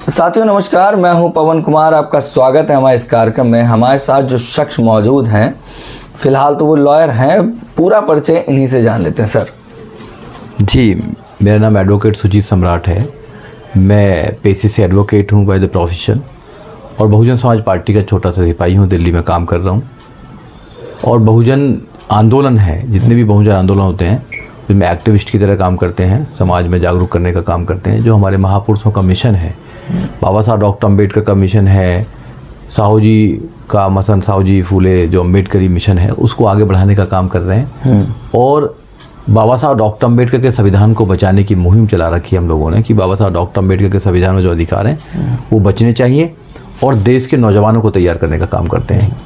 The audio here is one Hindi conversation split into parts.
साथियों नमस्कार, मैं हूं पवन कुमार। आपका स्वागत है हमारे इस कार्यक्रम में। हमारे साथ जो शख्स मौजूद हैं, फिलहाल तो वो लॉयर हैं। पूरा परिचय इन्हीं से जान लेते हैं। सर जी, मेरा नाम एडवोकेट सुजीत सम्राट है। मैं पेशे से एडवोकेट हूँ बाय द प्रोफेशन और बहुजन समाज पार्टी का छोटा सा सिपाही हूँ। दिल्ली में काम कर रहा हूँ और बहुजन आंदोलन है, जितने भी बहुजन आंदोलन होते हैं उसमें एक्टिविस्ट की तरह काम करते हैं, समाज में जागरूक करने का काम करते हैं। जो हमारे महापुरुषों का मिशन है, बाबा साहब डॉक्टर अम्बेडकर का मिशन है, साहू जी का मसन साहू जी फूले जो अम्बेडकरी मिशन है, उसको आगे बढ़ाने का काम कर रहे हैं। और बाबा साहब डॉक्टर अम्बेडकर के संविधान को बचाने की मुहिम चला रखी है हम लोगों ने कि बाबा साहब डॉक्टर अम्बेडकर के संविधान में जो अधिकार हैं वो बचने चाहिए और देश के नौजवानों को तैयार करने का काम करते हैं।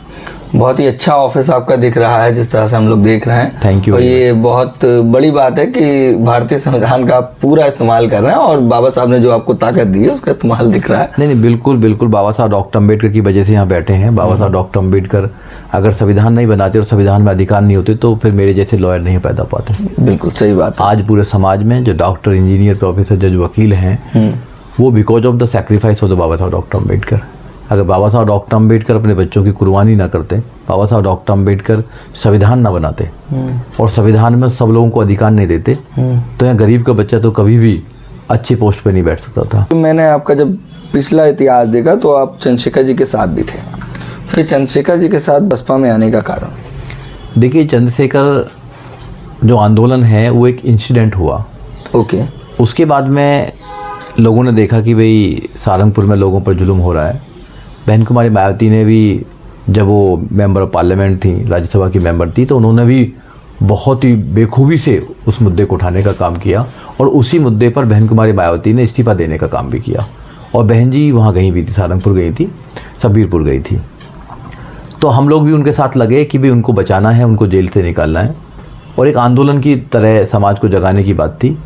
बहुत ही अच्छा ऑफिस आपका दिख रहा है, जिस तरह से हम लोग देख रहे हैं। Thank you. और ये बहुत बड़ी बात है कि भारतीय संविधान का पूरा इस्तेमाल कर रहे हैं और बाबा साहब ने जो आपको ताकत दी है उसका इस्तेमाल दिख रहा है। नहीं, बिल्कुल बिल्कुल, बाबा साहब डॉक्टर अम्बेडकर की वजह से यहाँ बैठे हैं। बाबा साहब डॉक्टर अम्बेडकर अगर संविधान नहीं बनाते और संविधान में अधिकार नहीं होते तो फिर मेरे जैसे लॉयर नहीं पैदा पाते। बिल्कुल सही बात है। आज पूरे समाज में जो डॉक्टर, इंजीनियर, प्रोफेसर, जज, वकील हैं वो because of the sacrifice of the Baba Saheb doctor Ambedkar. अगर बाबा साहब डॉक्टर अम्बेडकर अपने बच्चों की कुर्बानी ना करते, बाबा साहब डॉक्टर अम्बेडकर संविधान ना बनाते और संविधान में सब लोगों को अधिकार नहीं देते तो यहाँ गरीब का बच्चा तो कभी भी अच्छी पोस्ट पे नहीं बैठ सकता था। मैंने आपका जब पिछला इतिहास देखा तो आप चंद्रशेखर जी के साथ भी थे। फिर चंद्रशेखर जी के साथ बसपा में आने का कारण? देखिए, चंद्रशेखर जो आंदोलन है वो एक इंसिडेंट हुआ। ओके। उसके बाद में लोगों ने देखा कि भाई सारंगपुर में लोगों पर जुल्म हो रहा है। बहन कुमारी मायावती ने भी, जब वो मेंबर ऑफ पार्लियामेंट थी, राज्यसभा की मेंबर थी, तो उन्होंने भी बहुत ही बेखूबी से उस मुद्दे को उठाने का काम किया और उसी मुद्दे पर बहन कुमारी मायावती ने इस्तीफा देने का काम भी किया। और बहन जी वहाँ गई भी थी, सारंगपुर गई थी, सब्बीरपुर गई थी। तो हम लोग भी उनके साथ लगे कि भाई उनको बचाना है, उनको जेल से निकालना है और एक आंदोलन की तरह समाज को जगाने की बात थी।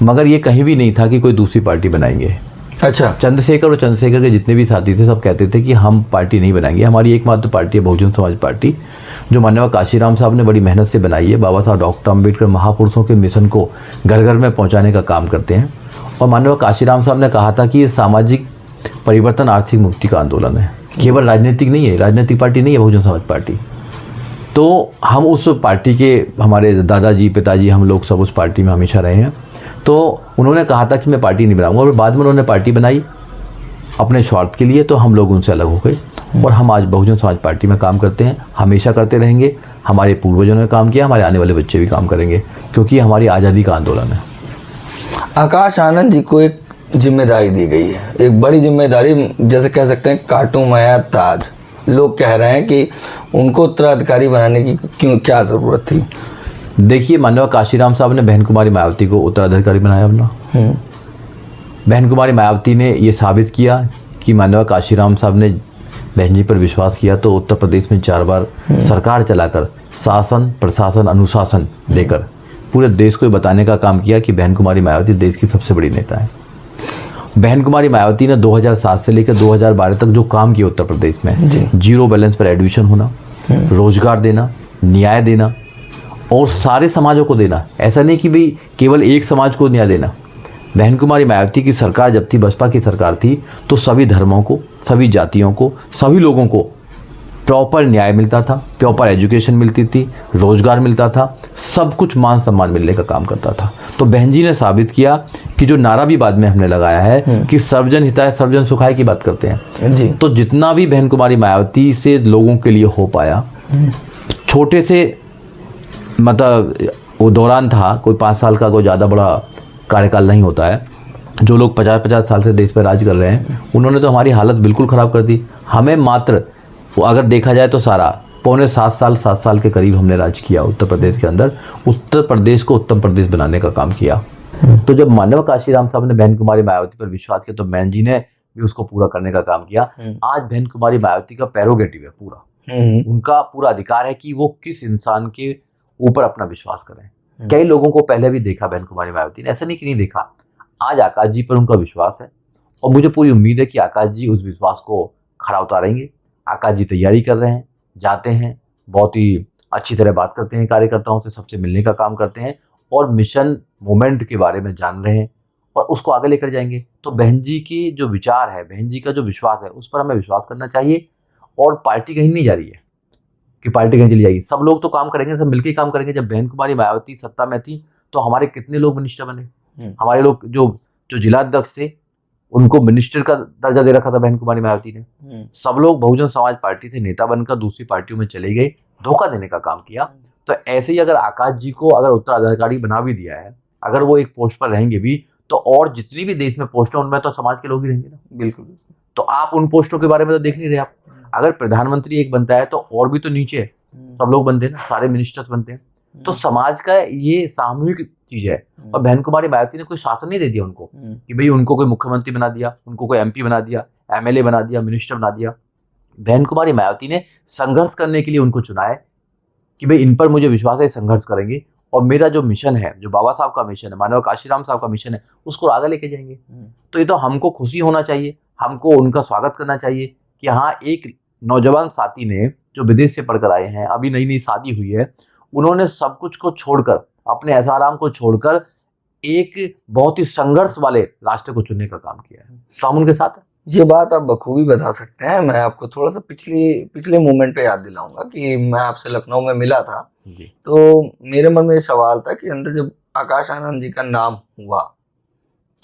मगर ये कहीं भी नहीं था कि कोई दूसरी पार्टी बनाएंगे। अच्छा। चंद्रशेखर और चंद्रशेखर के जितने भी साथी थे सब कहते थे कि हम पार्टी नहीं बनाएंगे, हमारी एकमात्र पार्टी है बहुजन समाज पार्टी, जो माननीय काशीराम साहब ने बड़ी मेहनत से बनाई है। बाबा साहब डॉक्टर अम्बेडकर महापुरुषों के मिशन को घर घर में पहुंचाने का काम करते हैं। और माननीय काशीराम साहब ने कहा था कि ये सामाजिक परिवर्तन, आर्थिक मुक्ति का आंदोलन है, केवल राजनीतिक नहीं है, राजनीतिक पार्टी नहीं है बहुजन समाज पार्टी। तो हम उस पार्टी के, हमारे दादाजी, पिताजी, हम लोग सब उस पार्टी में हमेशा रहे हैं। तो उन्होंने कहा था कि मैं पार्टी नहीं बनाऊंगा और बाद में उन्होंने पार्टी बनाई अपने स्वार्थ के लिए, तो हम लोग उनसे अलग हो गए और हम आज बहुजन समाज पार्टी में काम करते हैं, हमेशा करते रहेंगे। हमारे पूर्वजों ने काम किया, हमारे आने वाले बच्चे भी काम करेंगे, क्योंकि ये हमारी आज़ादी का आंदोलन है। आकाश आनंद जी को एक जिम्मेदारी दी गई है, एक बड़ी जिम्मेदारी, जैसे कह सकते हैं काटू माया ताज। लोग कह रहे हैं कि उनको उत्तराधिकारी बनाने की क्या ज़रूरत थी? देखिए, माननीय काशीराम साहब ने बहन कुमारी मायावती को उत्तराधिकारी बनाया अपना। बहन कुमारी मायावती ने ये साबित किया कि माननीय काशीराम साहब ने बहन जी पर विश्वास किया तो उत्तर प्रदेश में 4 बार सरकार चलाकर शासन, प्रशासन, अनुशासन देकर पूरे देश को बताने का काम किया कि बहन कुमारी मायावती देश की सबसे बड़ी नेता है। बहन कुमारी मायावती ने 2007 से लेकर 2012 तक जो काम किया उत्तर प्रदेश में, जीरो बैलेंस पर एडमिशन होना, रोजगार देना, न्याय देना और सारे समाजों को देना। ऐसा नहीं कि भाई केवल एक समाज को न्याय देना। बहन कुमारी मायावती की सरकार जब थी, बसपा की सरकार थी, तो सभी धर्मों को, सभी जातियों को, सभी लोगों को प्रॉपर न्याय मिलता था, प्रॉपर एजुकेशन मिलती थी, रोजगार मिलता था, सब कुछ मान सम्मान मिलने का काम करता था। तो बहन जी ने साबित किया कि जो नारा भी बाद में हमने लगाया है कि सर्वजन हिताय सर्वजन सुखाय की बात करते हैं जी। तो जितना भी बहन कुमारी मायावती से लोगों के लिए हो पाया, छोटे से मतलब वो दौरान था, कोई 5 साल का कोई ज़्यादा बड़ा कार्यकाल नहीं होता है। जो लोग 50-50 साल से देश पर राज कर रहे हैं, उन्होंने तो हमारी हालत बिल्कुल ख़राब कर दी। हमें मात्र अगर देखा जाए तो सारा पौने 7 साल के करीब हमने राज किया उत्तर प्रदेश के अंदर। उत्तर प्रदेश को उत्तम प्रदेश बनाने का काम किया। तो जब माननीय काशीराम साहब ने बहन कुमारी मायावती पर विश्वास किया तो बहन जी ने भी उसको पूरा करने का काम किया। आज बहन कुमारी मायावती का प्रेरोगेटिव है पूरा, उनका पूरा अधिकार है कि वो किस इंसान के ऊपर अपना विश्वास करें। कई लोगों को पहले भी देखा बहन कुमारी मायावती ने, ऐसा नहीं कि नहीं देखा। आज आकाश जी पर उनका विश्वास है और मुझे पूरी उम्मीद है कि आकाश जी उस विश्वास को खरा उतारेंगे। आकाश जी तैयारी कर रहे हैं, जाते हैं, बहुत ही अच्छी तरह बात करते हैं कार्यकर्ताओं से, सबसे मिलने का काम करते हैं और मिशन मूवमेंट के बारे में जान रहे हैं और उसको आगे लेकर जाएंगे। तो बहन जी के जो विचार है, बहन जी का जो विश्वास है, उस पर हमें विश्वास करना चाहिए। और पार्टी कहीं नहीं जा रही है कि पार्टी कहीं चली जाएगी, सब लोग तो काम करेंगे, सब मिलकर काम करेंगे। जब बहन कुमारी मायावती सत्ता में थी तो हमारे कितने लोग मिनिस्टर बने, हमारे लोग जो जो जिलाध्यक्ष थे उनको मिनिस्टर का दर्जा दे रखा था बहन कुमारी मायावती ने। सब लोग बहुजन समाज पार्टी से नेता बनकर दूसरी पार्टियों में चले गए, धोखा देने का काम किया। तो ऐसे ही अगर आकाश जी को अगर उत्तराधिकारी बना भी दिया है, अगर वो एक पोस्ट पर रहेंगे भी, तो और जितनी भी देश में पोस्ट है उनमें तो समाज के लोग ही रहेंगे ना। बिल्कुल। तो आप उन पोस्टों के बारे में तो देख नहीं रहे आप। अगर प्रधानमंत्री एक बनता है तो और भी तो नीचे सब लोग बनते हैं ना, सारे मिनिस्टर्स बनते हैं। तो समाज का ये सामूहिक चीज है। और बहन कुमारी मायावती ने कोई शासन नहीं दे दिया उनको कि भाई उनको कोई मुख्यमंत्री बना दिया, उनको कोई एमपी बना दिया, एमएलए बना दिया, मिनिस्टर बना दिया। बहन कुमारी मायावती ने संघर्ष करने के लिए उनको चुना है कि भाई इन पर मुझे विश्वास है, संघर्ष करेंगे और मेरा जो मिशन है, जो बाबा साहब का मिशन है, मानव काशीराम साहब का मिशन है, उसको आगे लेके जाएंगे। तो ये तो हमको खुशी होना चाहिए, हमको उनका स्वागत करना चाहिए कि हाँ, एक नौजवान साथी ने जो विदेश से पढ़कर आए हैं, अभी नई नई शादी हुई है, उन्होंने सब कुछ को छोड़कर, अपने ऐसाराम को छोड़कर एक बहुत ही संघर्ष वाले रास्ते को चुनने का काम किया है। तो हम उनके साथ हैं। ये बात आप बखूबी बता सकते हैं। मैं आपको थोड़ा सा पिछले मोमेंट पे याद दिलाऊंगा कि मैं आपसे लखनऊ में मिला था जी। तो मेरे मन में ये सवाल था कि अंदर जब आकाश आनंद जी का नाम हुआ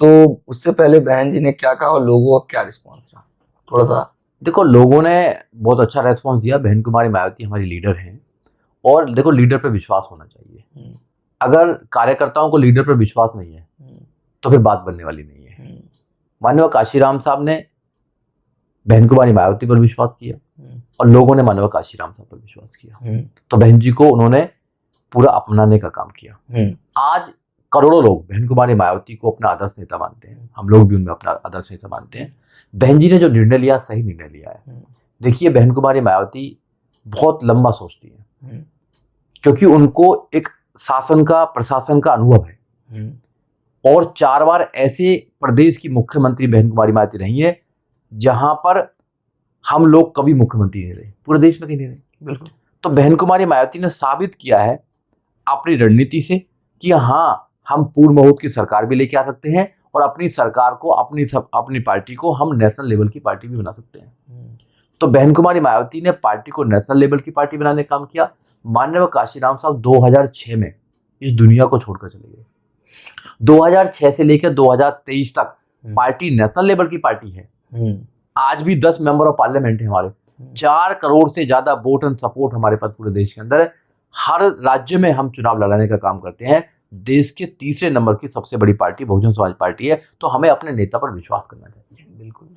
तो उससे पहले बहन जी ने क्या कहा और लोगों का क्या रिस्पॉन्स रहा, थोड़ा सा। देखो, लोगों ने बहुत अच्छा रेस्पॉन्स दिया। बहन कुमारी मायावती हमारी लीडर हैं और देखो, लीडर पर विश्वास होना चाहिए। अगर कार्यकर्ताओं को लीडर पर विश्वास नहीं है तो फिर बात बनने वाली नहीं है। माननीय काशीराम साहब ने बहन कुमारी मायावती पर विश्वास किया और लोगों ने माननीय काशीराम साहब पर विश्वास किया। तो बहन जी को उन्होंने पूरा अपनाने का काम किया। आज करोड़ों लोग बहन कुमारी मायावती को अपना आदर्श नेता मानते हैं, हम लोग भी उनमें अपना आदर्श नेता मानते हैं। बहन जी ने जो निर्णय लिया, सही निर्णय लिया है। देखिए, बहन कुमारी मायावती बहुत लंबा सोचती है क्योंकि उनको एक शासन का, प्रशासन का अनुभव है। और 4 बार ऐसे प्रदेश की मुख्यमंत्री बहन कुमारी मायावती रही है जहां पर हम लोग कभी मुख्यमंत्री नहीं रहे, पूरे देश में कहीं नहीं रहे। बिल्कुल। तो बहन कुमारी मायावती ने साबित किया है अपनी रणनीति से कि हाँ, हम पूर्ण बहुमत की सरकार भी लेके आ सकते हैं और अपनी सरकार को, अपनी पार्टी को हम नेशनल लेवल की पार्टी भी बना सकते हैं। तो बहन कुमारी मायावती ने पार्टी को नेशनल लेवल की पार्टी बनाने का काम किया। माननीय काशीराम साहब 2006 में इस दुनिया को छोड़कर चले गए। 2006 से लेकर 2023 तक पार्टी नेशनल लेवल की पार्टी है। आज भी 10 मेंबर ऑफ पार्लियामेंट है हमारे, 4 करोड़ से ज्यादा वोट एंड सपोर्ट हमारे पास पूरे देश के अंदर है। हर राज्य में हम चुनाव लड़ाने का काम करते हैं। देश के तीसरे नंबर की सबसे बड़ी पार्टी बहुजन समाज पार्टी है। तो हमें अपने नेता पर विश्वास करना चाहिए। बिल्कुल।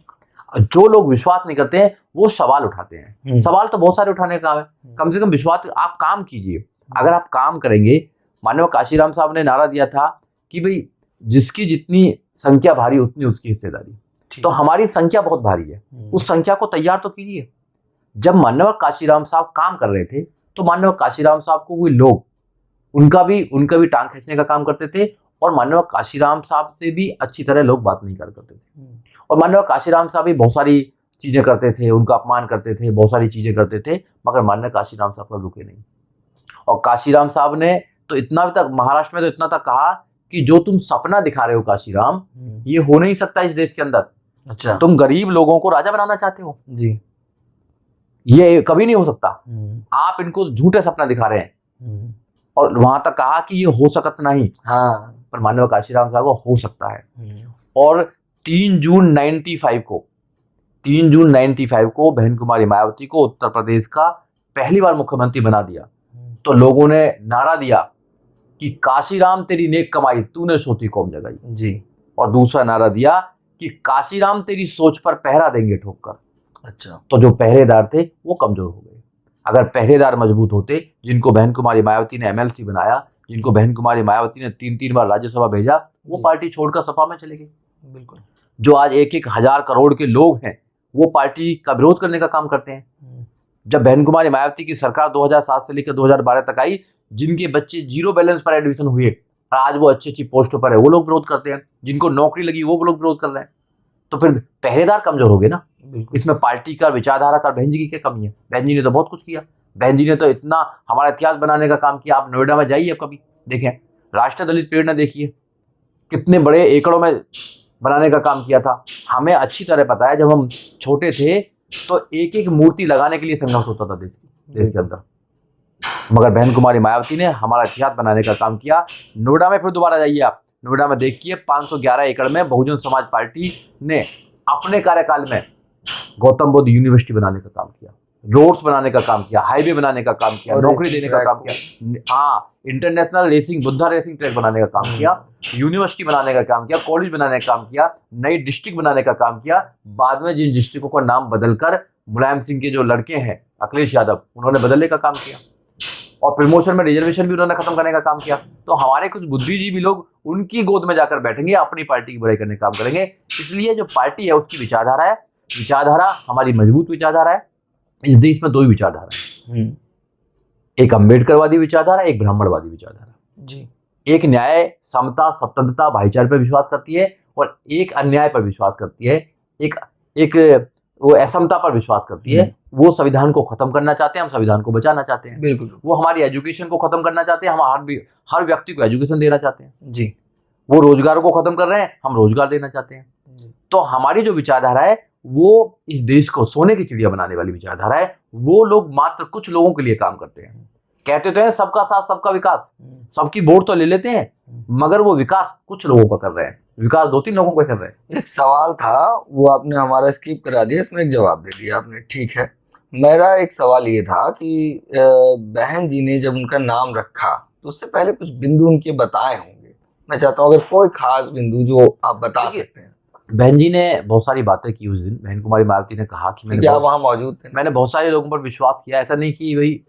जो लोग विश्वास नहीं करते हैं वो सवाल उठाते हैं। सवाल तो बहुत सारे उठाने का है, कम से कम विश्वास। आप काम कीजिए, अगर आप काम करेंगे। माननीय काशीराम साहब ने नारा दिया था कि भाई जिसकी जितनी संख्या भारी उतनी उसकी हिस्सेदारी। तो हमारी संख्या बहुत भारी है, उस संख्या को तैयार तो कीजिए। जब माननीय काशीराम साहब काम कर रहे थे तो माननीय काशीराम साहब को कोई लोग उनका भी टांग खींचने का काम करते थे और माननीय काशीराम साहब से भी अच्छी तरह लोग बात नहीं करते थे। और माननीय काशीराम साहब भी बहुत सारी चीजें करते थे, उनका अपमान करते थे, बहुत सारी चीजें करते थे, मगर माननीय काशीराम साहब पर रुके नहीं। और काशीराम साहब ने तो इतना भी तक, महाराष्ट्र में तो इतना तक कहा कि जो तुम सपना दिखा रहे हो काशीराम, ये हो नहीं सकता इस देश के अंदर। अच्छा। तुम गरीब लोगों को राजा बनाना चाहते हो जी, ये कभी नहीं हो सकता। आप इनको झूठे सपना दिखा रहे हैं। और वहां तक कहा कि ये हो सकता नहीं। हाँ, पर माननीय काशीराम साहब को हो सकता है। और 3 जून 95 को बहन कुमारी मायावती को उत्तर प्रदेश का पहली बार मुख्यमंत्री बना दिया। तो लोगों ने नारा दिया कि काशीराम तेरी नेक कमाई, तूने सोती कौम जगाई जी। और दूसरा नारा दिया कि काशीराम तेरी सोच पर पहरा देंगे ठोक कर। अच्छा। तो जो पहरेदार थे वो कमजोर हो गए। अगर पहरेदार मजबूत होते, जिनको बहन कुमारी मायावती ने एमएलसी बनाया, जिनको बहन कुमारी मायावती ने 3 बार राज्यसभा भेजा, वो पार्टी छोड़कर सपा में चले गए। बिल्कुल। जो आज 1-1 हजार करोड़ के लोग हैं वो पार्टी का विरोध करने का काम करते हैं। जब बहन कुमारी मायावती की सरकार 2007 से लेकर 2012 तक आई, जिनके बच्चे 0 बैलेंस पर एडमिशन हुए और आज वो अच्छी पोस्टों पर है, वो लोग विरोध करते हैं। जिनको नौकरी लगी वो लोग विरोध कर रहे हैं। तो फिर पहरेदार कमजोर हो गए ना। इसमें पार्टी का, विचारधारा का, बहन जी की क्या कमी है? बहन जी ने तो बहुत कुछ किया। बहन जी ने तो इतना हमारा इतिहास बनाने का काम किया। आप नोएडा में जाइए, कभी देखें, राष्ट्रीय दलित पीढ़ ने देखिए, कितने बड़े एकड़ों में बनाने का काम किया था। हमें अच्छी तरह पता है, जब हम छोटे थे तो एक एक मूर्ति लगाने के लिए संघर्ष होता था देश के अंदर, मगर बहन कुमारी मायावती ने हमारा इतिहास बनाने का काम किया। नोएडा में फिर दोबारा जाइए आप, नोएडा में देखिए 511 एकड़ में बहुजन समाज पार्टी ने अपने कार्यकाल में गौतम बुद्ध यूनिवर्सिटी बनाने का काम किया, रोड्स बनाने का काम किया, हाईवे बनाने का काम किया, नौकरी देने का काम किया, हाँ, international racing, Buddha racing track बनाने का काम किया, यूनिवर्सिटी बनाने का काम किया, कॉलेज बनाने का काम किया, नई डिस्ट्रिक्ट बनाने का काम किया। बाद में जिन डिस्ट्रिक्टों का नाम बदलकर मुलायम सिंह के जो लड़के हैं अखिलेश यादव, उन्होंने बदलने का काम किया, और प्रमोशन में रिजर्वेशन भी उन्होंने खत्म करने का काम किया। तो हमारे कुछ बुद्धिजीवी लोग उनकी गोद में जाकर बैठेंगे, अपनी पार्टी की बुराई करने का काम करेंगे। इसलिए जो पार्टी है उसकी विचारधारा है, विचारधारा हमारी मजबूत विचारधारा है। इस देश में दो ही विचारधारा है, एक अम्बेडकरवादी विचारधारा, एक ब्राह्मणवादी विचारधारा जी। एक न्याय, समता, स्वतंत्रता, भाईचारे पर विश्वास करती है, और एक अन्याय पर विश्वास करती है, एक वो असमता पर विश्वास करती है। वो संविधान को खत्म करना चाहते हैं, हम संविधान को बचाना चाहते हैं। बिल्कुल। वो हमारी एजुकेशन को खत्म करना चाहते हैं, हम हर व्यक्ति को एजुकेशन देना चाहते हैं जी। वो रोजगार को खत्म कर रहे हैं, हम रोजगार देना चाहते हैं जी। तो हमारी जो विचारधारा है वो इस देश को सोने की चिड़िया बनाने वाली विचारधारा है। वो लोग मात्र कुछ लोगों के लिए काम करते हैं, कहते तो हैं सबका साथ सबका विकास, सबकी वोट तो ले लेते हैं, मगर वो विकास कुछ लोगों का कर रहे हैं, विकास 2-3 लोगों को कर रहे हैं। एक सवाल था, वो आपने हमारा स्किप करा दिया, इसमें एक जवाब दे दिया आपने, ठीक है। मेरा एक सवाल ये था कि बहन जी ने जब उनका नाम रखा तो उससे पहले कुछ बिंदु उनके बताए होंगे, मैं चाहता हूँ अगर कोई खास बिंदु जो आप बता सकते हैं। बहन जी ने बहुत सारी बातें की उस दिन। बहन कुमारी मायावती ने कहा कि क्या वहाँ मौजूद थे? मैंने बहुत सारे लोगों पर विश्वास किया, ऐसा नहीं कि वही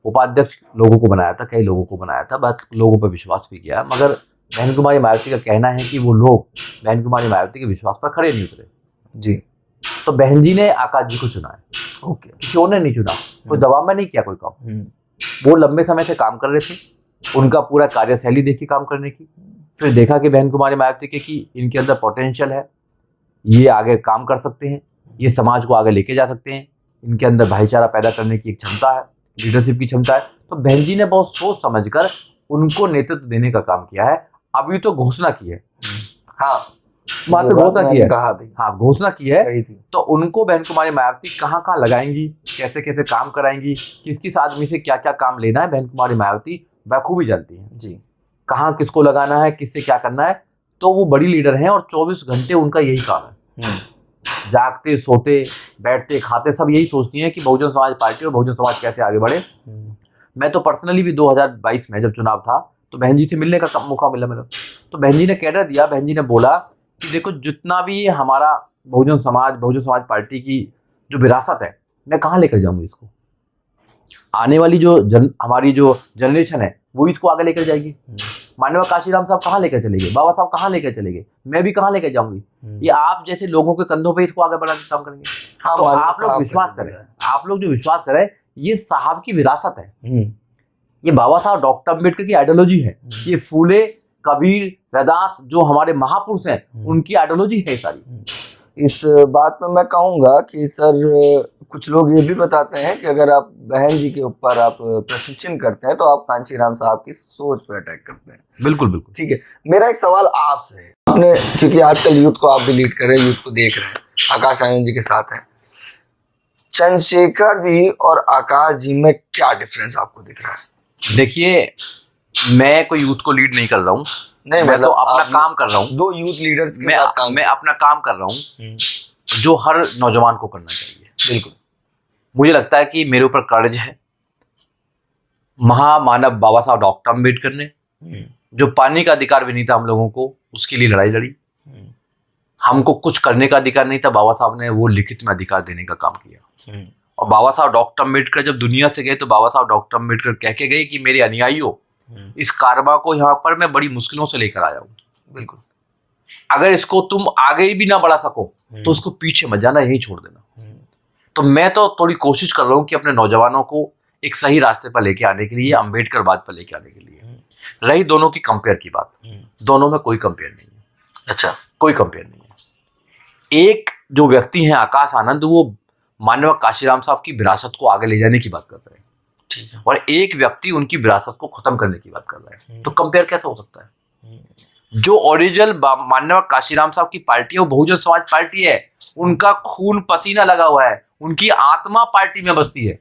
उपाध्यक्ष लोगों को बनाया था, कई लोगों को बनाया था, बहुत लोगों पर विश्वास भी किया, मगर बहन कुमारी मायावती का कहना है कि वो लोग बहन कुमारी मायावती के विश्वास पर खड़े नहीं उतरे जी। तो बहन जी ने आकाश जी को चुना है, ओके, किसी और ने नहीं चुना, कोई दबाव में नहीं किया कोई काम। वो लंबे समय से काम कर रहे थे, उनका पूरा कार्यशैली देखी काम करने की, फिर देखा कि बहन कुमारी मायावती के कि इनके अंदर पोटेंशियल है, ये आगे काम कर सकते हैं, ये समाज को आगे लेके जा सकते हैं, इनके अंदर भाईचारा पैदा करने की एक क्षमता है, लीडरशिप की क्षमता है। तो बहन जी ने बहुत सोच समझकर उनको नेतृत्व देने का काम किया है। अभी तो घोषणा की है, हाँ, मात्र घोषणा की है, हाँ, घोषणा की है। तो उनको बहन कुमारी मायावती कहाँ कहाँ लगाएंगी, कैसे कैसे काम कराएंगी, किस किस आदमी से क्या क्या काम लेना है, बहन कुमारी मायावती बखूबी जानती है जी, कहाँ किसको लगाना है, किससे क्या करना है। तो वो बड़ी लीडर हैं और 24 घंटे उनका यही काम है, जागते सोते बैठते खाते सब यही सोचती हैं कि बहुजन समाज पार्टी और बहुजन समाज कैसे आगे बढ़े। मैं तो पर्सनली भी 2022 में जब चुनाव था तो बहन जी से मिलने का मौका मिला मेरा, तो बहन जी ने कैडर दिया। बहन जी ने बोला कि देखो जितना भी हमारा बहुजन समाज पार्टी की जो विरासत है, मैं कहाँ लेकर जाऊँगी इसको, आने वाली जो हमारी जो जनरेशन है वो इसको आगे लेकर जाएगी। माननीय काशीराम साहब कहाँ लेकर चले गए, बाबा साहब कहाँ लेकर चले गए, मैं भी कहाँ लेकर जाऊंगी। ये आप जैसे लोगों के कंधों पे इसको आगे बढ़ाने का काम करेंगे। हाँ, तो आप लोग विश्वास करें, आप लोग जो विश्वास करें, ये साहब की विरासत है, ये बाबा साहब डॉक्टर अम्बेडकर की आइडियोलॉजी है, ये फूले, कबीर, रैदास जो हमारे महापुरुष हैं उनकी आइडियोलॉजी है सारी। इस बात में मैं कहूँगा कि सर कुछ लोग ये भी बताते हैं कि अगर आप बहन जी के ऊपर आप प्रशिक्षण करते हैं तो आप कांशीराम साहब की सोच पर अटैक करते हैं। बिल्कुल बिल्कुल, ठीक है। मेरा एक सवाल आपसे है, आपने, क्योंकि आजकल यूथ को आप भी लीड कर रहे हैं, यूथ को देख रहे हैं, आकाश आनंद जी के साथ हैं, चंद्रशेखर जी और आकाश जी में क्या डिफरेंस आपको दिख रहा है? देखिए, मैं कोई यूथ को लीड नहीं कर रहा हूँ, नहीं, मैं तो अपना काम कर रहा हूँ। दो यूथ लीडर्स के साथ काम, मैं अपना काम कर रहा हूँ जो हर नौजवान को करना चाहिए। बिल्कुल, मुझे लगता है कि मेरे ऊपर कर्ज है। महामानव बाबा साहब डॉक्टर अम्बेडकर ने जो पानी का अधिकार भी नहीं था हम लोगों को, उसके लिए लड़ाई लड़ी। हमको कुछ करने का अधिकार नहीं था, बाबा साहब ने वो लिखित में अधिकार देने का काम किया। और बाबा साहब डॉक्टर अम्बेडकर जब दुनिया से गए तो बाबा साहब डॉक्टर अम्बेडकर कह के गए कि मेरे अनुयायियों, इस कारवा को यहाँ पर मैं बड़ी मुश्किलों से लेकर आया हूँ। बिल्कुल, अगर इसको तुम आगे भी ना बढ़ा सको तो उसको पीछे मत जाना, यहीं छोड़ देना। तो मैं तो थोड़ी कोशिश कर रहा हूँ कि अपने नौजवानों को एक सही रास्ते पर लेके आने के लिए, अम्बेडकरवाद पर लेके आने के लिए। रही दोनों की कंपेयर की बात, दोनों में कोई कंपेयर नहीं है। अच्छा, कोई कंपेयर नहीं है। एक जो व्यक्ति हैं आकाश आनंद, वो माननीय काशीराम साहब की विरासत को आगे ले जाने की बात कर रहे हैं, ठीक है, और एक व्यक्ति उनकी विरासत को खत्म करने की बात कर रहा है। तो कंपेयर कैसे हो सकता है? जो ओरिजिनल माननीय काशीराम साहब की पार्टी है वो बहुजन समाज पार्टी है। उनका खून पसीना लगा हुआ है, उनकी आत्मा पार्टी में बसती है।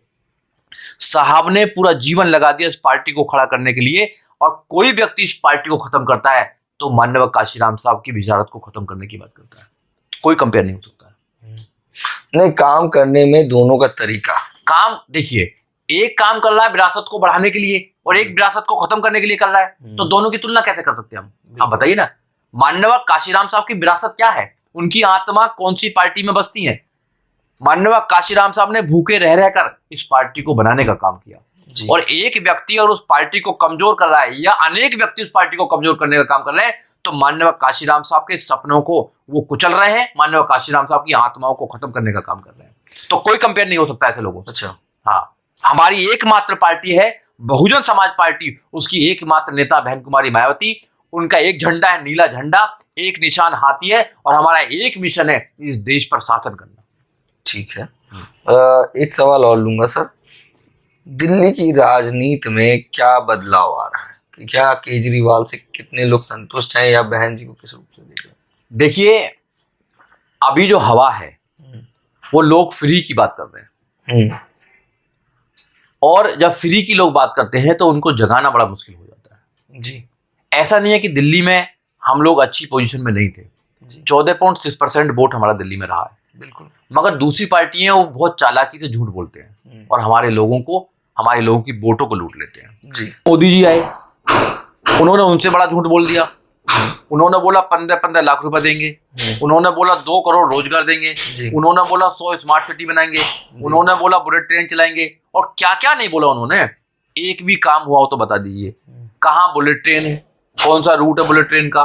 साहब ने पूरा जीवन लगा दिया इस पार्टी को खड़ा करने के लिए, और कोई व्यक्ति इस पार्टी को खत्म करता है तो माननीय काशीराम साहब की विचारत को खत्म करने की बात करता है। कोई कंपेयर नहीं हो सकता है। नहीं, काम करने में दोनों का तरीका, काम देखिए, एक काम कर रहा है विरासत को बढ़ाने के लिए और एक विरासत को खत्म करने के लिए कर रहा है, तो दोनों की तुलना कैसे कर सकते हैं हम? आप बताइए ना। माननीय काशीराम साहब की विरासत क्या है, उनकी आत्मा कौन सी पार्टी में बसती है? माननीय काशीराम साहब ने भूखे रह रहकर इस पार्टी को बनाने का काम किया, और एक व्यक्ति और उस पार्टी को कमजोर कर रहा है या अनेक व्यक्ति उस पार्टी को कमजोर करने का काम कर रहे हैं, तो माननीय काशीराम साहब के सपनों को वो कुचल रहे हैं, माननीय काशीराम साहब की आत्माओं को खत्म करने का काम कर रहे हैं। तो कोई कंपेयर नहीं हो सकता ऐसे लोगों। अच्छा, हाँ, हमारी एकमात्र पार्टी है बहुजन समाज पार्टी, उसकी एकमात्र नेता बहन कुमारी मायावती। उनका एक झंडा है, नीला झंडा, एक निशान हाथी है, और हमारा एक मिशन है इस देश पर शासन करना। ठीक है। एक सवाल और लूंगा सर, दिल्ली की राजनीति में क्या बदलाव आ रहा है? कि क्या केजरीवाल से कितने लोग संतुष्ट हैं, या बहन जी को किस रूप से देख रहे हैं? देखिए, अभी जो हवा है वो लोग फ्री की बात कर रहे हैं, और जब फ्री की लोग बात करते हैं तो उनको जगाना बड़ा मुश्किल हो जाता है जी। ऐसा नहीं है कि दिल्ली में हम लोग अच्छी पोजीशन में नहीं थे। 14.6% वोट हमारा दिल्ली में रहा है, बिल्कुल। मगर दूसरी पार्टियां वो बहुत चालाकी से झूठ बोलते हैं और हमारे लोगों की वोटों को लूट लेते हैं। जी। मोदी जी आए, उन्होंने उनसे बड़ा झूठ बोल दिया। उन्होंने बोला 15-15 लाख रुपए देंगे, उन्होंने बोला 2 करोड़ रोजगार देंगे, उन्होंने बोला 100 स्मार्ट सिटी बनाएंगे, उन्होंने बोला बुलेट ट्रेन चलाएंगे, और क्या क्या नहीं बोला उन्होंने। एक भी काम हुआ हो तो बता दीजिए, कहाँ बुलेट ट्रेन है, कौन सा रूट है बुलेट ट्रेन का,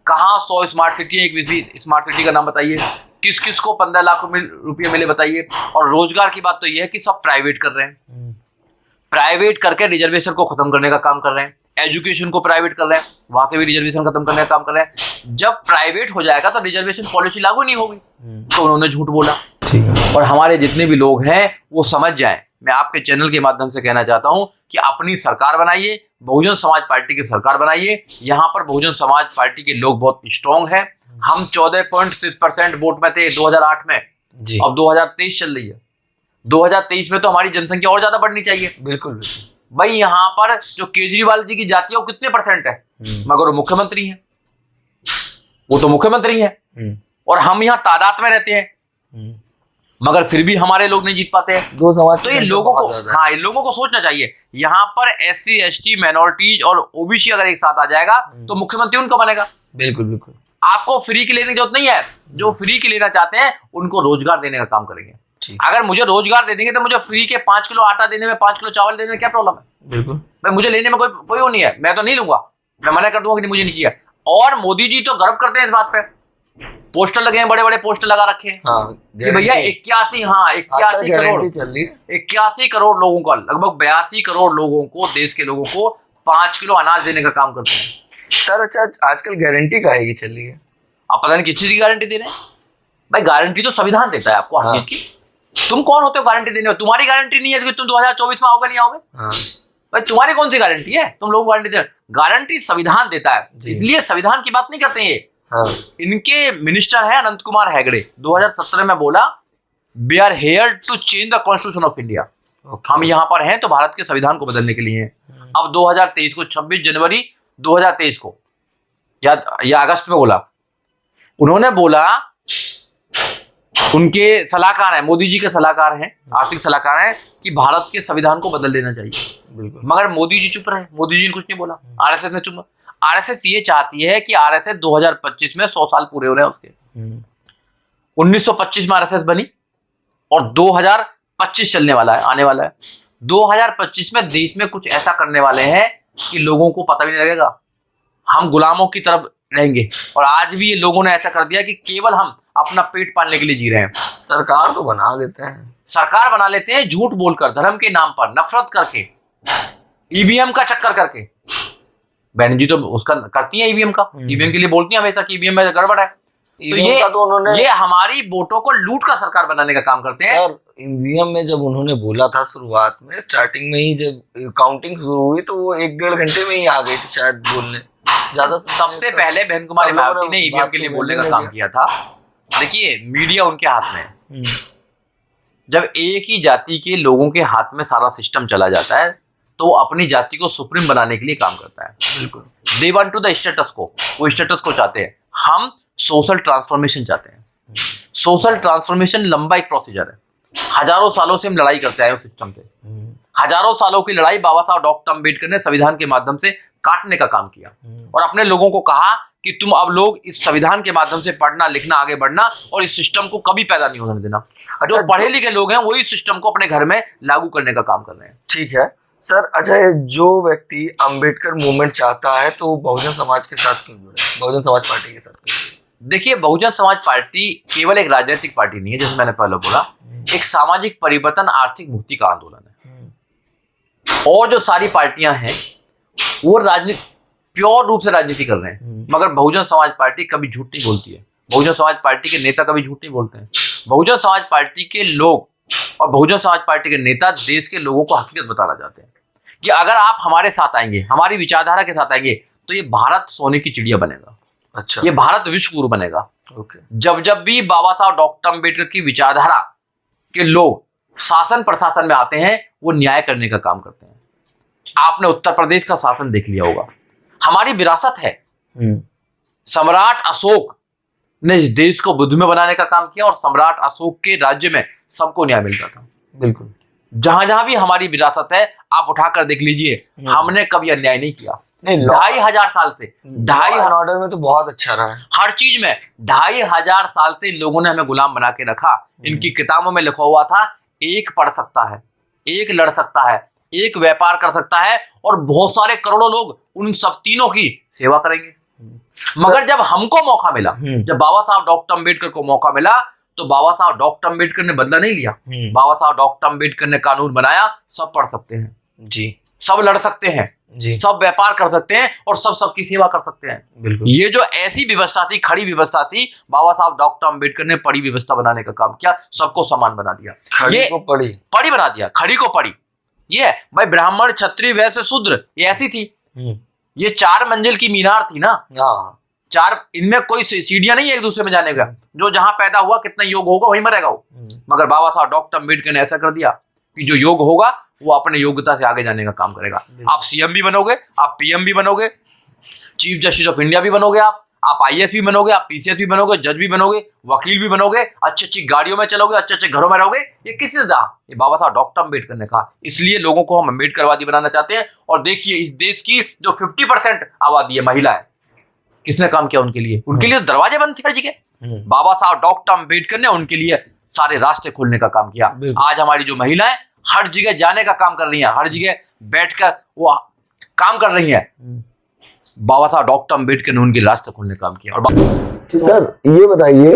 कहाँ 100 स्मार्ट सिटी है, एक भी स्मार्ट सिटी का नाम बताइए, किस किस को 15 लाख रुपये मिले बताइए। और रोजगार की बात तो यह है कि सब प्राइवेट कर रहे हैं, प्राइवेट करके रिजर्वेशन को खत्म करने का काम कर रहे हैं, एजुकेशन को प्राइवेट कर रहे हैं, वहां से भी रिजर्वेशन खत्म करने का काम कर रहे हैं। जब प्राइवेट हो जाएगा तो रिजर्वेशन पॉलिसी लागू नहीं होगी, तो उन्होंने झूठ बोला। ठीक है। और हमारे जितने भी लोग हैं वो समझ जाएं, मैं आपके चैनल के माध्यम से कहना चाहता हूं कि अपनी सरकार बनाइए, बहुजन समाज पार्टी की सरकार बनाइए। यहाँ पर बहुजन समाज पार्टी के लोग बहुत स्ट्रांग हैं। हम 14.6% वोट में थे 2008 में, अब 2023 चल रही है। 2023 में तो हमारी जनसंख्या और ज्यादा बढ़नी चाहिए। बिल्कुल भाई, यहाँ पर जो केजरीवाल जी की जाति है वो कितने % है, मगर वो मुख्यमंत्री हैं, वो तो मुख्यमंत्री हैं, और हम यहाँ तादाद में रहते हैं, मगर फिर भी हमारे लोग नहीं जीत पाते हैं। दो समाज तो ये लोगों को, हाँ, इन लोगों को सोचना चाहिए। यहाँ पर SC ST माइनॉरिटीज और OBC अगर एक साथ आ जाएगा तो मुख्यमंत्री उनका बनेगा। बिल्कुल बिल्कुल। आपको फ्री की लेने की जरूरत नहीं है, जो फ्री की लेना चाहते हैं उनको रोजगार देने का काम करेंगे। अगर मुझे रोजगार दे देंगे तो मुझे फ्री के 5 किलो आटा देने में, 5 किलो चावल देने में क्या प्रॉब्लम है? बिल्कुल भाई, मुझे लेने में कोई वो नहीं है, मैं तो नहीं लूंगा, मैं मना कर दूंगा कि मुझे नहीं चाहिए। और मोदी जी तो गर्व करते हैं इस बात पे, पोस्टर लगे हैं, बड़े बड़े पोस्टर लगा रखे हैं कि भैया 81 करोड़ लोगों का, लगभग 82 करोड़ लोगों को, देश के लोगों को 5 किलो अनाज देने का काम करते हैं। सर अच्छा, आजकल गारंटी काहे की चल रही है? आप पता नहीं किस चीज की गारंटी दे रहे हैं। भाई, गारंटी तो संविधान देता है आपको हर चीज की। तुम कौन होते हो गारंटी देने में? तुम्हारी गारंटी नहीं है कि तुम 2024 में आओगे नहीं आओगे। भाई, तुम्हारी कौन सी गारंटी है तुम लोगों को गारंटी दे? गारंटी संविधान देता है, इसलिए संविधान की बात नहीं करते हैं ये। इनके मिनिस्टर हैं अनंत कुमार हेगड़े, 2017 में बोला, we are here to change the constitution of India. हम यहाँ पर हैं तो भारत के संविधान को बदलने के लिए हैं। अब 2023 को, 26 जनवरी 2023 को या अगस्त में बोला, उन्होंने बोला, उनके सलाहकार हैं, मोदी जी के सलाहकार हैं, आर्थिक सलाहकार हैं, कि भारत के संविधान को बदल देना चाहिए। बिल्कुल। मगर मोदी जी चुप रहे, मोदी जी ने कुछ नहीं बोला, RSS ने चुप। RSS ये चाहती है कि RSS 2025 में 100 साल पूरे हो रहे हैं उसके। 1925 में RSS बनी और 2025 चलने वाला है, आने वाला है। 2025 में देश में कुछ ऐसा करने वाले हैं कि लोगों को पता भी नहीं लगेगा, हम गुलामों की तरफ रहेंगे। और आज भी ये लोगों ने ऐसा कर दिया कि केवल हम अपना पेट पालने के लिए जी रहे हैं। सरकार तो बना लेते हैं, सरकार बना लेते हैं झूठ बोलकर, धर्म के नाम पर, नफरत करके, EVM का चक्कर करके। बहन जी तो उसका करती है, EVM का, EVM के लिए बोलती है हमेशा कि EVM में गड़बड़ है। तो ये हमारी वोटों को लूट कर सरकार बनाने का काम करते हैं। सर, EVM में जब उन्होंने बोला था शुरुआत में, स्टार्टिंग में ही जब काउंटिंग शुरू हुई तो वो 1-1.5 घंटे में ही आ गई थी शायद बोलने। ज्यादा सबसे पहले बहन कुमारी मायावती ने ईवीएम के लिए बोलने का काम किया था। देखिए, मीडिया उनके हाथ में है। जब एक ही जाति के लोगों के हाथ में सारा सिस्टम चला जाता है तो वो अपनी जाति को सुप्रीम बनाने के लिए काम करता है। बिल्कुल, they want to the status quo, वो स्टेटस को चाहते हैं। हम सोशल ट्रांसफॉर्मेशन चाहते हैं। सोशल ट्रांसफॉर्मेशन लंबा एक प्रोसीजर है। हजारों सालों से हम लड़ाई करते आए उस सिस्टम से। हजारों सालों की लड़ाई बाबा साहब डॉक्टर अम्बेडकर ने संविधान के माध्यम से काटने का काम किया और अपने लोगों को कहा कि तुम अब लोग इस संविधान के माध्यम से पढ़ना लिखना आगे बढ़ना और इस सिस्टम को कभी पैदा नहीं होने देना। जो पढ़े लिखे लोग हैं वही सिस्टम को अपने घर में लागू करने का काम कर रहे हैं। ठीक है सर। अच्छा, जो व्यक्ति अंबेडकर मूवमेंट चाहता है तो बहुजन समाज के साथ क्यों जुड़े, बहुजन समाज पार्टी के साथ क्यों? देखिए, बहुजन समाज पार्टी केवल एक राजनीतिक पार्टी नहीं है, जैसे मैंने पहले बोला, एक सामाजिक परिवर्तन आर्थिक मुक्ति का आंदोलन है। और जो सारी पार्टियां हैं वो राजनीति प्योर रूप से राजनीति कर रहे हैं, मगर बहुजन समाज पार्टी कभी झूठ नहीं बोलती है। बहुजन समाज पार्टी के नेता कभी झूठ नहीं बोलते हैं। बहुजन समाज पार्टी के लोग और बहुजन समाज पार्टी के नेता देश के लोगों को हकीकत बताना चाहते हैं कि अगर आप हमारे साथ आएंगे, हमारी विचारधारा के साथ आएंगे, तो ये भारत सोने की चिड़िया बनेगा। अच्छा, ये भारत विश्व गुरु बनेगा। ओके। जब भी बाबा साहब डॉक्टर अम्बेडकर की विचारधारा के लोग शासन प्रशासन में आते हैं वो न्याय करने का काम करते हैं। आपने उत्तर प्रदेश का शासन देख लिया होगा, हमारी विरासत है। सम्राट अशोक ने इस देश को बुद्ध में बनाने का काम किया और सम्राट अशोक के राज्य में सबको न्याय मिलता था। बिल्कुल, जहां जहां भी हमारी विरासत है आप उठाकर देख लीजिए, हमने कभी अन्याय नहीं किया। नहीं, 2500 साल से ऑर्डर में तो बहुत अच्छा रहा है। हर चीज में 2500 साल से लोगों ने हमें गुलाम बना के रखा। इनकी किताबों में लिखा हुआ था एक पढ़ सकता है, एक लड़ सकता है, एक व्यापार कर सकता है और बहुत सारे करोड़ों लोग उन सब तीनों की सेवा करेंगे। मगर जब हमको मौका मिला, जब बाबा साहब डॉक्टर अम्बेडकर को मौका मिला, तो बाबा साहब डॉक्टर अम्बेडकर ने बदला नहीं लिया। बाबा साहब डॉक्टर अम्बेडकर ने कानून बनाया, सब पढ़ सकते हैं जी, सब लड़ सकते हैं जी, सब व्यापार कर सकते हैं और सब सबकी सेवा कर सकते हैं। बिल्कुल। ये जो ऐसी व्यवस्था थी, खड़ी व्यवस्था थी, बाबा साहब डॉक्टर अम्बेडकर ने पड़ी व्यवस्था बनाने का काम किया, सबको समान बना दिया। खड़ी को पड़ी बना दिया, खड़ी को पड़ी। ये भाई ब्राह्मण क्षत्रिय वैश्य शूद्र ये ऐसी थी। ये 4 मंजिल की मीनार थी ना, चार, इनमें कोई सीढ़ियां नहीं है एक दूसरे में जाने का। जो जहां पैदा हुआ कितना योग होगा वहीं मरेगा वो। मगर बाबा साहब डॉक्टर अम्बेडकर ने ऐसा कर दिया कि जो योग होगा वो अपने योग्यता से आगे जाने का काम करेगा। आप सीएम भी बनोगे, आप पीएम भी बनोगे, चीफ जस्टिस ऑफ इंडिया भी बनोगे, आप आईएएस भी बनोगे, आप पीसीएस भी बनोगे, जज भी बनोगे, वकील भी बनोगे, अच्छी अच्छी गाड़ियों में चलोगे, अच्छे अच्छे घरों में रहोगे। ये किसने कहा? ये बाबा साहब डॉक्टर अम्बेडकर ने कहा। इसलिए लोगों को हम अम्बेडकरवादी बनाना चाहते हैं। और देखिए, इस देश की जो 50% आबादी है महिला है, किसने काम किया उनके लिए? उनके लिए दरवाजे बंद थे हर जगह। बाबा साहब डॉक्टर अम्बेडकर ने उनके लिए सारे रास्ते खोलने का काम किया। आज हमारी जो महिलाएं हर जगह जाने का काम कर रही हैं, हर जगह बैठकर वो काम कर रही हैं। बाबा साहब डॉक्टर अम्बेडकर ने उनके रास्ते खोलने का काम किया। और सर ये बताइए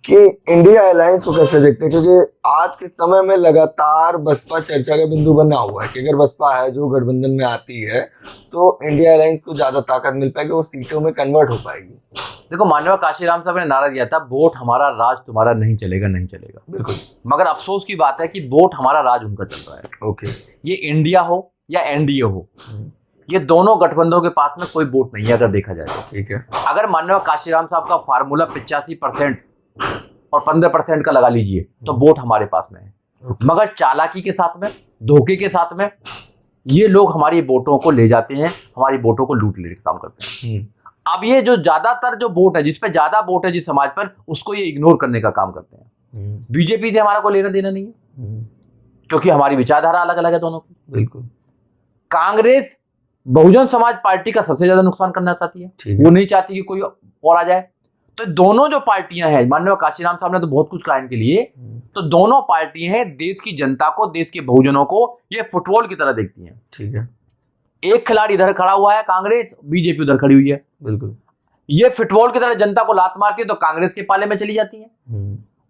कि इंडिया अलायंस को कैसे देखते हैं, क्योंकि आज के समय में लगातार बसपा चर्चा का बिंदु बना हुआ है कि अगर बसपा है जो गठबंधन में आती है तो इंडिया अलायंस को ज्यादा ताकत मिल पाएगी, वो सीटों में कन्वर्ट हो पाएगी। देखो, माननीय काशीराम साहब ने नारा दिया था, वोट हमारा राज तुम्हारा नहीं चलेगा, नहीं चलेगा। बिल्कुल। मगर अफसोस की बात है कि वोट हमारा राज उनका चल रहा है। ओके। ये इंडिया हो या एनडीए हो, ये दोनों गठबंधनों के पास में कोई वोट नहीं है अगर देखा जाए तो। ठीक है। अगर माननीय काशीराम साहब का फार्मूला 85% और 15% का लगा लीजिए तो वोट हमारे पास में है। मगर चालाकी के साथ में, धोखे के साथ में ये लोग हमारी वोटों को ले जाते हैं, हमारी वोटों को लूट लेने का काम करते हैं। अब ये जो ज्यादातर जो वोट है, जिसपे ज्यादा वोट है जिस समाज पर, उसको ये इग्नोर करने का काम करते हैं। बीजेपी से हमारा कोई लेना देना नहीं है, क्योंकि हमारी विचारधारा अलग अलग है दोनों की। बिल्कुल। कांग्रेस बहुजन समाज पार्टी का सबसे ज्यादा नुकसान करना चाहती है, वो नहीं चाहती कि कोई और आ जाए। तो दोनों जो पार्टियां हैं, माननीय काशीराम साहब ने तो बहुत कुछ कहा इनके लिए, तो दोनों पार्टियां हैं देश की जनता को, देश के बहुजनों को ये फुटबॉल की तरह देखती हैं। ठीक है। एक खिलाड़ी इधर खड़ा हुआ है कांग्रेस, बीजेपी उधर खड़ी हुई है। बिल्कुल। ये फुटबॉल की तरह जनता को लात मारती है तो कांग्रेस के पाले में चली जाती है,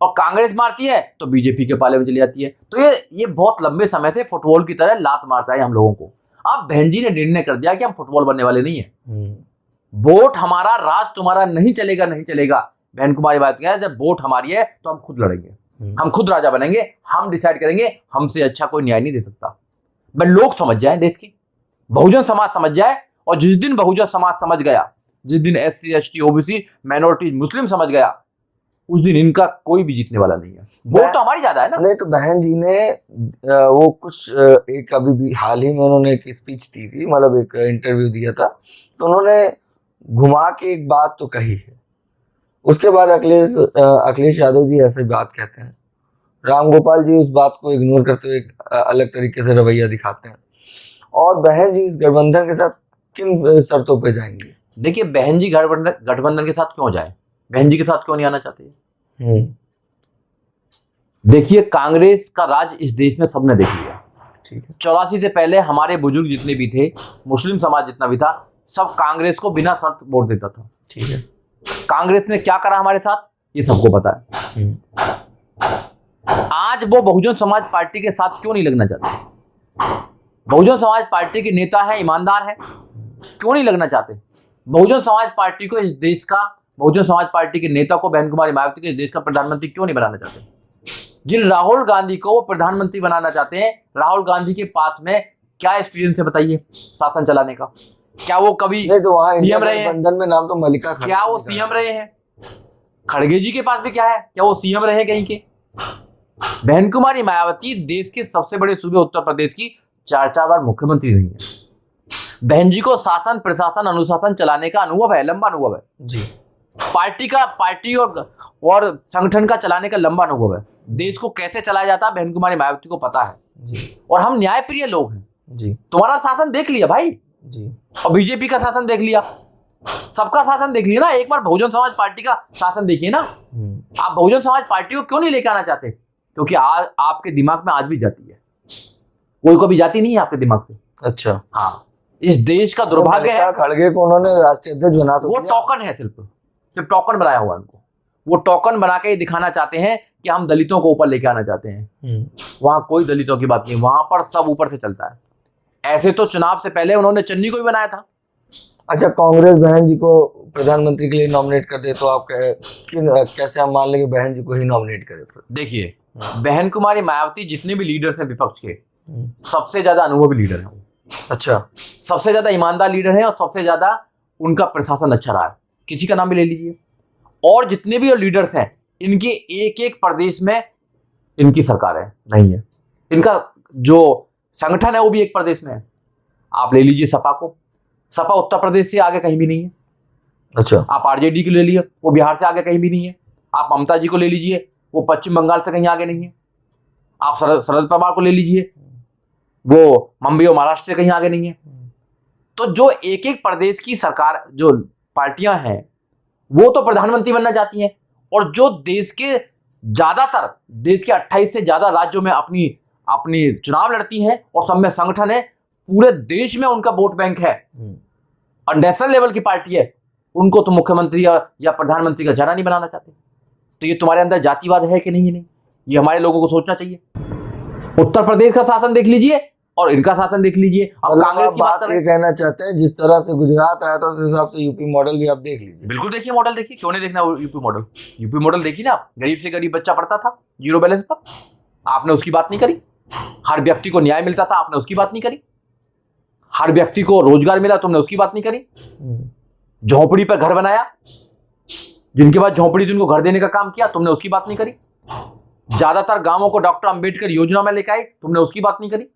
और कांग्रेस मारती है तो बीजेपी के पाले में चली जाती है। तो ये बहुत लंबे समय से फुटबॉल की तरह लात मारता है हम लोगों को। अब बहन जी ने निर्णय कर दिया कि हम फुटबॉल बनने वाले नहीं है। वोट हमारा राज तुम्हारा नहीं चलेगा, नहीं चलेगा। बहन कुमारी बात क्या है, जब वोट हमारी है तो हम खुद लड़ेंगे, हम खुद राजा बनेंगे, हम डिसाइड करेंगे, हमसे अच्छा कोई न्याय नहीं दे सकता। बस लोग समझ जाए, देश की बहुजन समाज समझ जाए और जिस दिन बहुजन समाज समझ गया, जिस दिन SC ST OBC माइनॉरिटी मुस्लिम समझ गया, उस दिन इनका कोई भी जीतने वाला नहीं है। वोट तो हमारी ज्यादा है ना। नहीं तो बहन जी ने वो कुछ एक अभी भी हाल ही में उन्होंने एक स्पीच दी थी, मतलब एक इंटरव्यू दिया था, तो उन्होंने घुमा के एक बात तो कही है। उसके बाद अखिलेश यादव जी ऐसे बात कहते हैं, राम गोपाल जी उस बात को इग्नोर करते हुए एक अलग तरीके से रवैया दिखाते हैं। और बहन जी इस गठबंधन के साथ किन शर्तों पे जाएंगी? देखिए, बहन जी गठबंधन के साथ क्यों जाए, बहन जी के साथ क्यों नहीं आना चाहते? देखिए, कांग्रेस का राज इस देश में सबने देख लिया। ठीक है। 84 से पहले हमारे बुजुर्ग जितने भी थे, मुस्लिम समाज जितना भी था, सब कांग्रेस को बिना शर्त वोट देता था। ठीक है। कांग्रेस ने क्या करा हमारे साथ, ये सबको पता है। आज वो बहुजन समाज पार्टी के साथ क्यों नहीं लगना चाहते? बहुजन समाज पार्टी के नेता हैं, ईमानदार हैं, क्यों नहीं लगना चाहते? बहुजन समाज पार्टी को इस देश का, बहुजन समाज पार्टी के नेता को, बहन कुमारी मायावती को इस देश का प्रधानमंत्री क्यों नहीं बनाना चाहते? जिन राहुल गांधी को वो प्रधानमंत्री बनाना चाहते हैं, राहुल गांधी के पास में क्या एक्सपीरियंस है बताइए शासन चलाने का? क्या वो कभी सीएम रहे हैं? गठबंधन में नाम तो मल्लिका खड़गे, क्या वो सीएम रहे हैं? खड़गे जी के पास भी क्या है, क्या वो सीएम रहे कहीं के? बहन कुमारी मायावती देश के सबसे बड़े सूबे उत्तर प्रदेश की 4 बार मुख्यमंत्री रही है। बहन जी को शासन, प्रशासन, अनुशासन चलाने का अनुभव है, लंबा अनुभव है जी। पार्टी और संगठन का चलाने का लंबा अनुभव है। देश को कैसे चलाया जाता है बहन कुमारी मायावती को पता है जी। और हम न्यायप्रिय लोग हैं जी। तुम्हारा शासन देख लिया भाई जी, और बीजेपी का शासन देख लिया, सबका शासन देख लिया ना। एक बार बहुजन समाज पार्टी का शासन देखिए ना। आप बहुजन समाज पार्टी को क्यों नहीं लेकर आना चाहते? क्योंकि आज आपके दिमाग में आज भी जाती है, कोई को भी जाती नहीं है आपके दिमाग से। अच्छा। हाँ, इस देश का दुर्भाग्य है। खड़गे को उन्होंने राष्ट्रीय अध्यक्ष बना तो वो टोकन है, सिर्फ टोकन बनाया हुआ उनको। वो टोकन बना के दिखाना चाहते हैं कि हम दलितों को ऊपर लेके आना चाहते हैं। वहां कोई दलितों की बात नहीं, वहां पर सब ऊपर से चलता है। ऐसे तो चुनाव से पहले उन्होंने चन्नी को भी बनाया था। अच्छा, कांग्रेस बहन जी को प्रधानमंत्री के लिए नॉमिनेट कर दे तो आप कैसे हम मान लेंगे बहन जी को ही नॉमिनेट करें? देखिए, बहन कुमारी मायावती जितने भी लीडर्स हैं विपक्ष के, सबसे ज्यादा अनुभवी लीडर हैं। अच्छा। सबसे ज्यादा ईमानदार लीडर हैं और सबसे ज्यादा उनका प्रशासन अच्छा रहा है। किसी का नाम भी ले लीजिए। और जितने भी लीडर्स हैं, इनके एक एक प्रदेश में इनकी सरकार है नहीं है। इनका जो संगठन है वो भी एक प्रदेश में है। आप ले लीजिए सपा को, सपा उत्तर प्रदेश से आगे कहीं भी नहीं है। अच्छा। आप आरजेडी को ले लीजिए, वो बिहार से आगे कहीं भी नहीं है। आप ममता जी को ले लीजिए, वो पश्चिम बंगाल से कहीं आगे नहीं है। आप शरद पवार को ले लीजिए, वो मुंबई और महाराष्ट्र से कहीं आगे नहीं है। तो जो एक एक प्रदेश की सरकार, जो पार्टियां हैं, वो तो प्रधानमंत्री बनना चाहती हैं। और जो देश के ज्यादातर, देश के 28 से ज्यादा राज्यों में अपनी चुनाव लड़ती हैं और सब में संगठन है, पूरे देश में उनका वोट बैंक है और नेशनल लेवल की पार्टी है, उनको तो मुख्यमंत्री या प्रधानमंत्री का जरा नहीं बनाना चाहते। तो ये तुम्हारे अंदर जातिवाद है कि नहीं? ये हमारे लोगों को सोचना चाहिए। उत्तर प्रदेश का शासन देख लीजिए और इनका शासन देख लीजिए। अब कांग्रेस की बात ये कहना चाहते हैं जिस तरह से गुजरात आया था उस हिसाब से यूपी मॉडल भी आप देख लीजिए। बिल्कुल देखिए, मॉडल देखिए, क्यों नहीं देखना यूपी मॉडल? यूपी मॉडल देखिए ना, गरीब से गरीब बच्चा पढ़ता था जीरो बैलेंस पर, आपने उसकी बात नहीं करी। हर व्यक्ति को न्याय मिलता था, आपने उसकी बात नहीं करी। हर व्यक्ति को रोजगार मिला, तुमने उसकी बात नहीं करी। झोपड़ी पर घर बनाया, जिनके पास झोपड़ी थी उनको घर देने का काम किया, तुमने उसकी बात नहीं करी। ज्यादातर गांवों को डॉक्टर अंबेडकर योजना में लेकर आए, तुमने उसकी बात नहीं करी।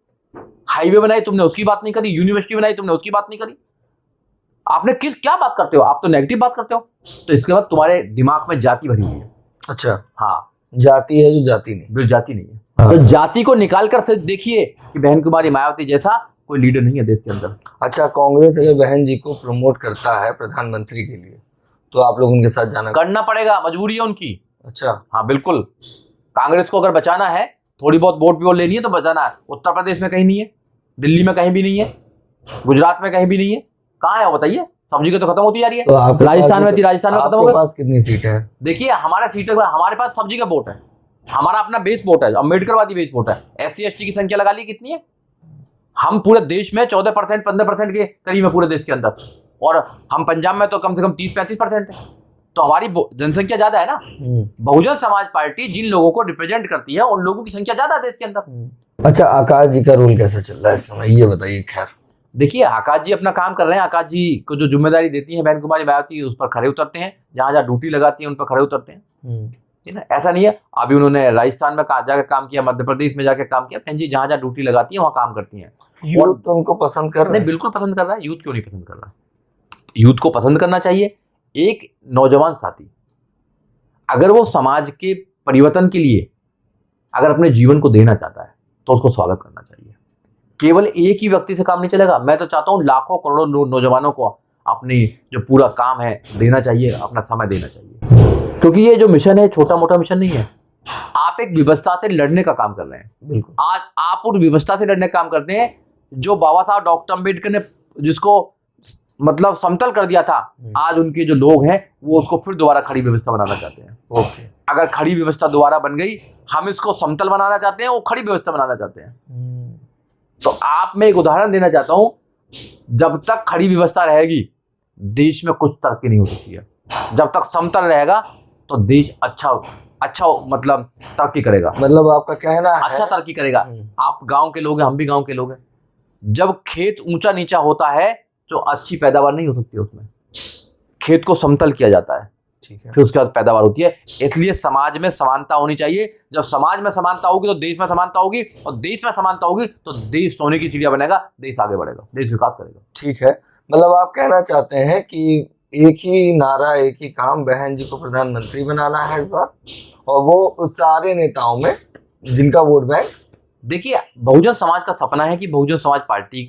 हाईवे बनाई, तुमने उसकी बात नहीं करी। यूनिवर्सिटी बनाई, तुमने उसकी बात नहीं करी। आपने क्या बात करते हो? आप तो नेगेटिव बात करते हो। तो इसके बाद तुम्हारे दिमाग में जाति भरी हुई है। अच्छा। हाँ, जाति है जो जाति नहीं, जो जाति नहीं है। हाँ। तो जाति को निकाल कर सिर्फ देखिए कि बहन कुमारी मायावती जैसा कोई लीडर नहीं है देश के अंदर। अच्छा, कांग्रेस अगर बहन जी को प्रमोट करता है प्रधानमंत्री के लिए तो आप लोग उनके साथ जाना? करना पड़ेगा, मजबूरी है उनकी। अच्छा। हाँ बिल्कुल, कांग्रेस को अगर बचाना है, थोड़ी बहुत वोट भी लेनी है तो बचाना है। उत्तर प्रदेश में कहीं नहीं है, दिल्ली में कहीं भी नहीं है, गुजरात में कहीं भी नहीं है। कहाँ है वो बताइए? सब्जी की तो खत्म होती जा रही है। तो राजस्थान में थी, राजस्थान में खत्म हो गई। पास कितनी सीट है? देखिए, हमारे पास सब्जी का वोट है, हमारा अपना बेस वोट है, अम्बेडकरवादी बेस वोट है। SC ST की संख्या लगा ली कितनी है? हम पूरे देश में 14% 15% के करीब है पूरे देश के अंदर, और हम पंजाब में तो कम से कम 30-35% है। तो हमारी जनसंख्या ज्यादा है ना। बहुजन समाज पार्टी जिन लोगों को रिप्रेजेंट करती है उन लोगों की संख्या ज्यादा है देश के अंदर। अच्छा, आकाश जी का रोल कैसा चल रहा है इस समय, ये बताइए। खैर, देखिए आकाश जी अपना काम कर रहे हैं। आकाश जी को जो जिम्मेदारी देती है बहन कुमारी मायावती, उस पर खरे उतरते हैं। जहां जहां ड्यूटी लगाती है उन पर खरे उतरते हैं, है ना। ऐसा नहीं है अभी उन्होंने राजस्थान में जाकर काम किया, मध्य प्रदेश में जाकर काम किया। बहन जी जहां जहां ड्यूटी लगाती है वहां काम करती हैं। यूथ तो उनको पसंद कर रहे नहीं, हैं। बिल्कुल पसंद कर रहा है। यूथ क्यों नहीं पसंद कर रहा? यूथ को पसंद करना चाहिए। एक नौजवान साथी अगर वो समाज के परिवर्तन के लिए अगर अपने जीवन को देना चाहता है तो उसको स्वागत करना चाहिए। केवल एक ही व्यक्ति से काम नहीं चलेगा। मैं तो चाहता हूं लाखों करोड़ों नौजवानों को अपनी जो पूरा काम है देना चाहिए, अपना समय देना चाहिए, क्योंकि ये जो मिशन है छोटा मोटा मिशन नहीं है। आप एक व्यवस्था से लड़ने का काम कर रहे हैं। बिल्कुल। आज आप उस व्यवस्था से लड़ने का काम करते हैं जो बाबा साहब डॉक्टर अम्बेडकर ने जिसको मतलब समतल कर दिया था। आज उनके जो लोग हैं वो उसको फिर दोबारा खड़ी व्यवस्था बनाना चाहते हैं। ओके। अगर खड़ी व्यवस्था दोबारा बन गई, हम इसको समतल बनाना चाहते हैं, वो खड़ी व्यवस्था बनाना चाहते हैं। तो आप मैं एक उदाहरण देना चाहता हूं, जब तक खड़ी व्यवस्था रहेगी देश में कुछ तरक्की नहीं हो सकती है। जब तक समतल रहेगा तो देश अच्छा मतलब तरक्की करेगा। मतलब आपका कहना है अच्छा तरक्की करेगा। आप गांव के लोग हैं, हम भी गांव के लोग हैं। जब खेत ऊंचा नीचा होता है तो अच्छी पैदावार नहीं हो सकती, उसमें खेत को समतल किया जाता है, ठीक है। फिर उसके बाद पैदावार होती है। इसलिए समाज में समानता होनी चाहिए। जब समाज में समानता होगी तो देश में समानता होगी, और देश में समानता होगी तो देश सोने की चिड़िया बनेगा, देश आगे बढ़ेगा, देश विकास करेगा। ठीक है, मतलब आप कहना चाहते हैं कि एक ही नारा एक ही काम, बहन जी को प्रधानमंत्री बनाना है इस बार, और वो उस सारे नेताओं में जिनका वोट बैंक। देखिए बहुजन समाज का सपना है कि बहुजन समाज पार्टी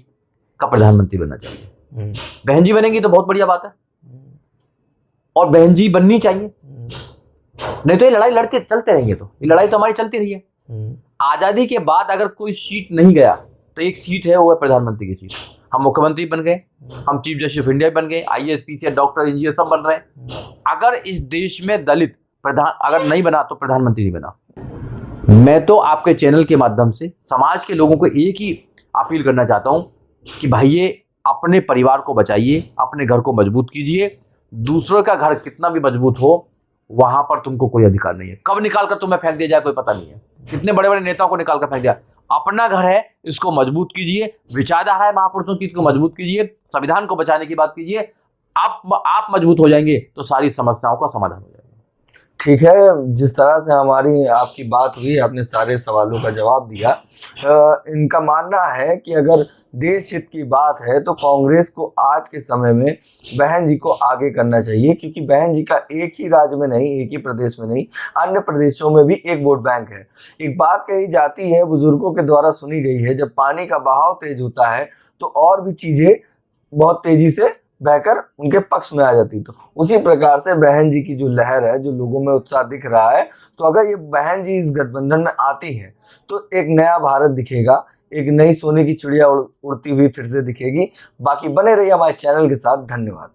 का प्रधानमंत्री बनना चाहिए। बहन जी बनेंगी तो बहुत बढ़िया बात है, और बहन जी बननी चाहिए। नहीं तो ये लड़ाई लड़ते चलते रहेंगे, तो ये लड़ाई तो हमारी चलती रही है। आजादी के बाद अगर कोई सीट नहीं गया तो एक सीट है, वो है प्रधानमंत्री की सीट। हम मुख्यमंत्री बन गए, हम चीफ जस्टिस ऑफ इंडिया बन गए, IAS PCS डॉक्टर इंजीनियर सब बन रहे हैं। अगर इस देश में दलित प्रधान अगर नहीं बना तो प्रधानमंत्री नहीं बना। मैं तो आपके चैनल के माध्यम से समाज के लोगों को एक ही अपील करना चाहता हूं कि भाई ये अपने परिवार को बचाइए, अपने घर को मजबूत कीजिए। दूसरों का घर कितना भी मजबूत हो वहां पर तुमको कोई अधिकार नहीं है। कब निकाल कर तुम्हें फेंक दिया जाए कोई पता नहीं है। कितने बड़े बड़े नेताओं को निकाल कर फेंक दिया। अपना घर है, इसको मजबूत कीजिए। विचारधारा है महापुरुषों की, इसको मजबूत कीजिए। संविधान को बचाने की बात कीजिए। आप मजबूत हो जाएंगे तो सारी समस्याओं का समाधान हो जाएगा। ठीक है, जिस तरह से हमारी आपकी बात हुई, आपने सारे सवालों का जवाब दिया। इनका मानना है कि अगर देश हित की बात है तो कांग्रेस को आज के समय में बहन जी को आगे करना चाहिए, क्योंकि बहन जी का एक ही राज्य में नहीं, एक ही प्रदेश में नहीं, अन्य प्रदेशों में भी एक वोट बैंक है। एक बात कही जाती है, बुजुर्गों के द्वारा सुनी गई है, जब पानी का बहाव तेज होता है तो और भी चीजें बहुत तेजी से बहकर उनके पक्ष में आ जाती। तो उसी प्रकार से बहन जी की जो लहर है, जो लोगों में उत्साह दिख रहा है, तो अगर ये बहन जी इस गठबंधन में आती हैं तो एक नया भारत दिखेगा, एक नई सोने की चिड़िया उड़ती हुई फिर से दिखेगी। बाकी बने रहिए हमारे चैनल के साथ। धन्यवाद।